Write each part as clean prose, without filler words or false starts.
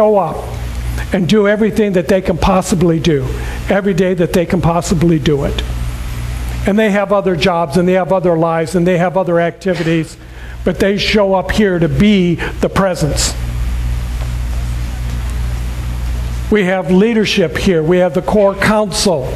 show up and do everything that they can possibly do, every day that they can possibly do it. And they have other jobs, and they have other lives, and they have other activities, but they show up here to be the presence. We have leadership here. We have the core council.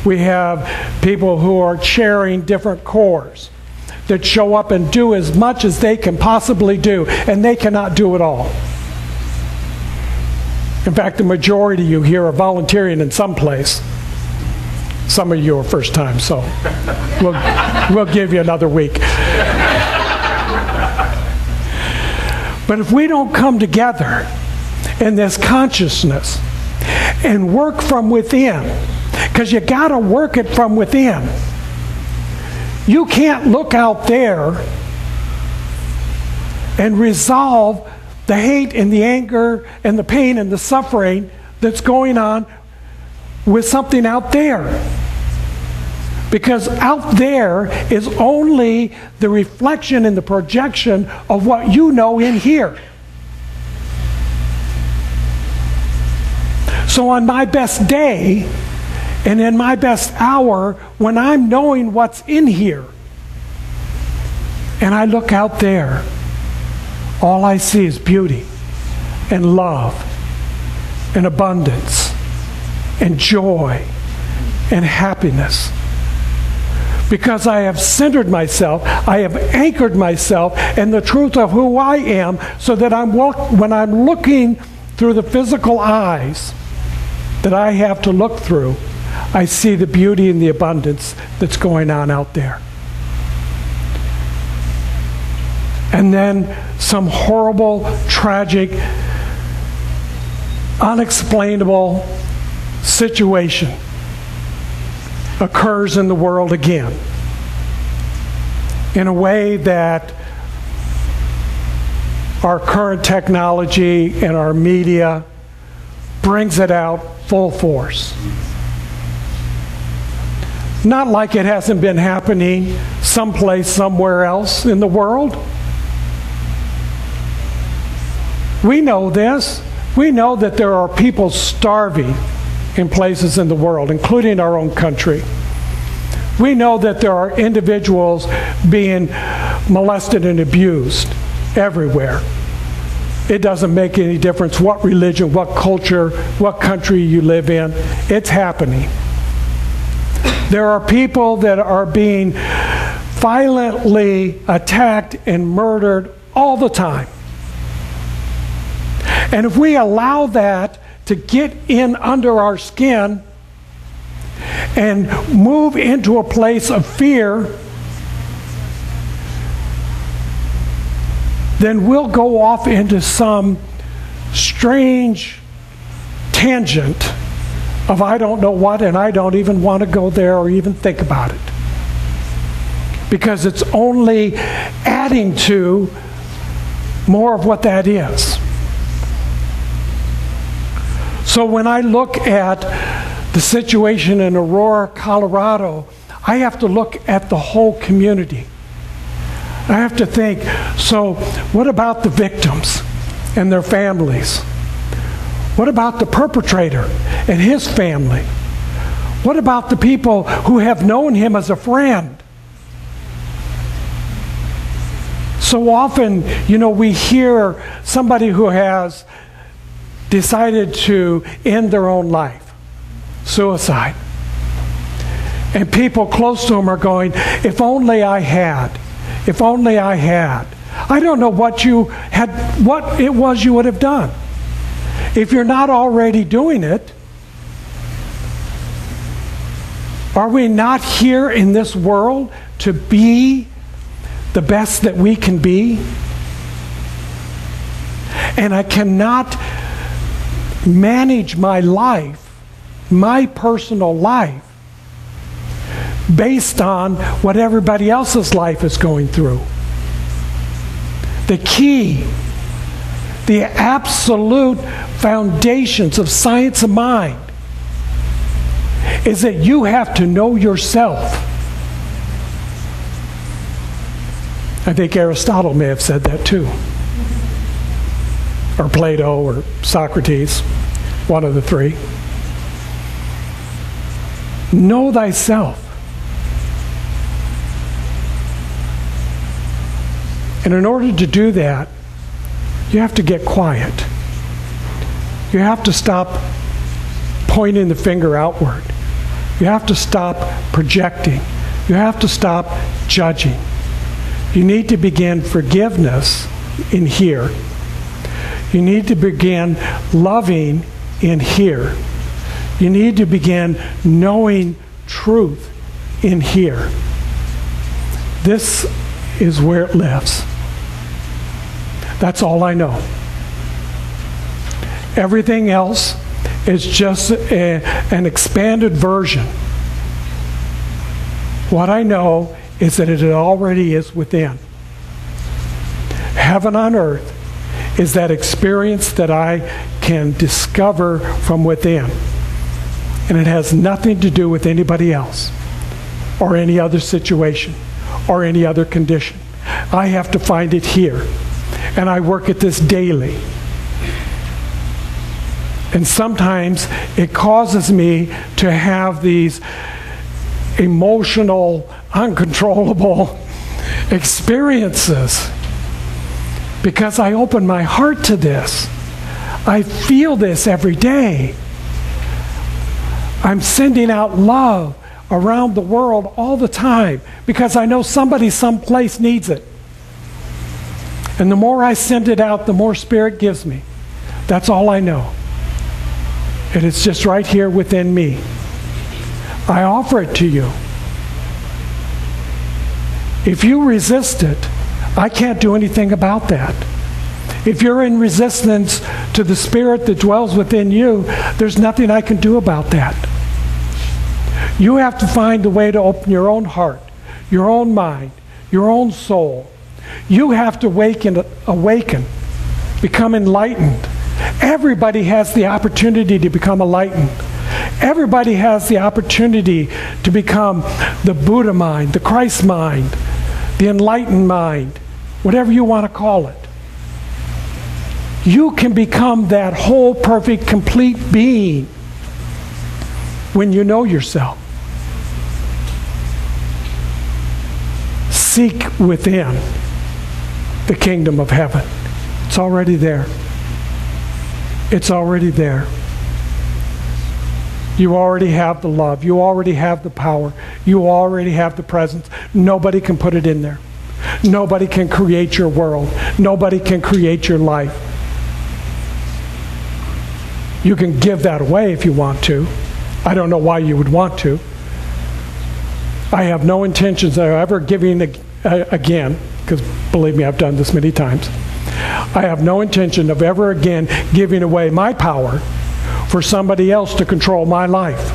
We have people who are chairing different cores that show up and do as much as they can possibly do, and they cannot do it all. In fact, the majority of you here are volunteering in some place. Some of you are first time, so we'll give you another week. But if we don't come together in this consciousness and work from within, because you got to work it from within. You can't look out there and resolve the hate and the anger and the pain and the suffering that's going on with something out there. Because out there is only the reflection and the projection of what you know in here. So on my best day and in my best hour, when I'm knowing what's in here and I look out there, all I see is beauty and love and abundance and joy and happiness. Because I have centered myself, I have anchored myself in the truth of who I am, so that when I'm looking through the physical eyes that I have to look through, I see the beauty and the abundance that's going on out there. And then some horrible, tragic, unexplainable situation occurs in the world again, in a way that our current technology and our media brings it out full force. Not like it hasn't been happening someplace, somewhere else in the world. We know this. We know that there are people starving in places in the world, including our own country. We know that there are individuals being molested and abused everywhere. It doesn't make any difference what religion, what culture, what country you live in. It's happening. There are people that are being violently attacked and murdered all the time. And if we allow that to get in under our skin and move into a place of fear, then we'll go off into some strange tangent of I don't know what, and I don't even want to go there or even think about it. Because it's only adding to more of what that is. So when I look at the situation in Aurora, Colorado, I have to look at the whole community. I have to think, so what about the victims and their families? What about the perpetrator and his family? What about the people who have known him as a friend? So often, we hear somebody who has decided to end their own life, suicide. And people close to them are going, if only I had, if only I had. I don't know what it was you would have done. If you're not already doing it, are we not here in this world to be the best that we can be? And I cannot manage my life, my personal life, based on what everybody else's life is going through. The key, the absolute foundations of science of mind is that you have to know yourself. I think Aristotle may have said that too. or Plato or Socrates, one of the three. Know thyself. And in order to do that, you have to get quiet. You have to stop pointing the finger outward. You have to stop projecting. You have to stop judging. You need to begin forgiveness in here. You need to begin loving in here. You need to begin knowing truth in here. This is where it lives. That's all I know. Everything else is just an expanded version. What I know is that it already is within. Heaven on earth is that experience that I can discover from within. And it has nothing to do with anybody else or any other situation or any other condition. I have to find it here. And I work at this daily. And sometimes it causes me to have these emotional, uncontrollable experiences because I open my heart to this. I feel this every day. I'm sending out love around the world all the time because I know somebody someplace needs it. And the more I send it out, the more Spirit gives me. That's all I know. And it's just right here within me. I offer it to you. If you resist it, I can't do anything about that. If you're in resistance to the Spirit that dwells within you, there's nothing I can do about that. You have to find a way to open your own heart, your own mind, your own soul. You have to awaken, become enlightened. Everybody has the opportunity to become enlightened. Everybody has the opportunity to become the Buddha mind, the Christ mind, the enlightened mind, whatever you want to call it. You can become that whole, perfect, complete being when you know yourself. Seek within the kingdom of heaven. It's already there. It's already there. You already have the love. You already have the power. You already have the presence. Nobody can put it in there. Nobody can create your world. Nobody can create your life. You can give that away if you want to. I don't know why you would want to. I have no intentions of ever giving again, because believe me, I've done this many times. I have no intention of ever again giving away my power for somebody else to control my life.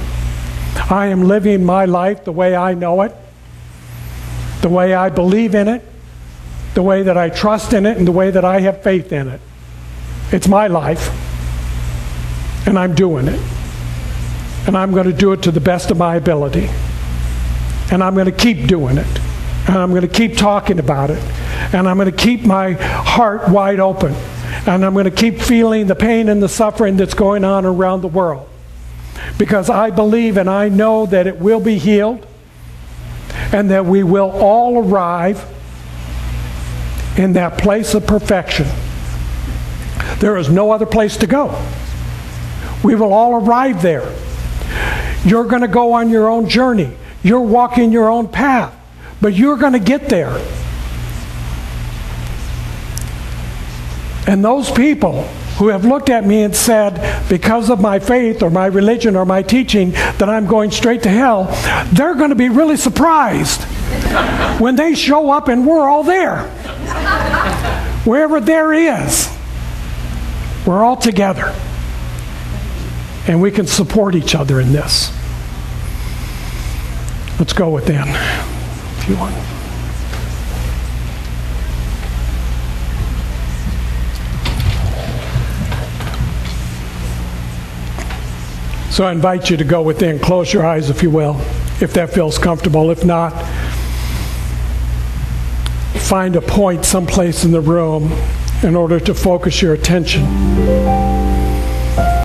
I am living my life the way I know it, the way I believe in it, the way that I trust in it, and the way that I have faith in it. It's my life, and I'm doing it. And I'm going to do it to the best of my ability. And I'm going to keep doing it. And I'm going to keep talking about it. And I'm going to keep my heart wide open. And I'm going to keep feeling the pain and the suffering that's going on around the world. Because I believe and I know that it will be healed. And that we will all arrive in that place of perfection. There is no other place to go. We will all arrive there. You're going to go on your own journey. You're walking your own path. But you're going to get there. And those people who have looked at me and said, because of my faith or my religion or my teaching, that I'm going straight to hell, they're going to be really surprised when they show up and we're all there. Wherever there is, we're all together. And we can support each other in this. Let's go within, if you want. So I invite you to go within. Close your eyes, if you will, if that feels comfortable. If not, find a point someplace in the room in order to focus your attention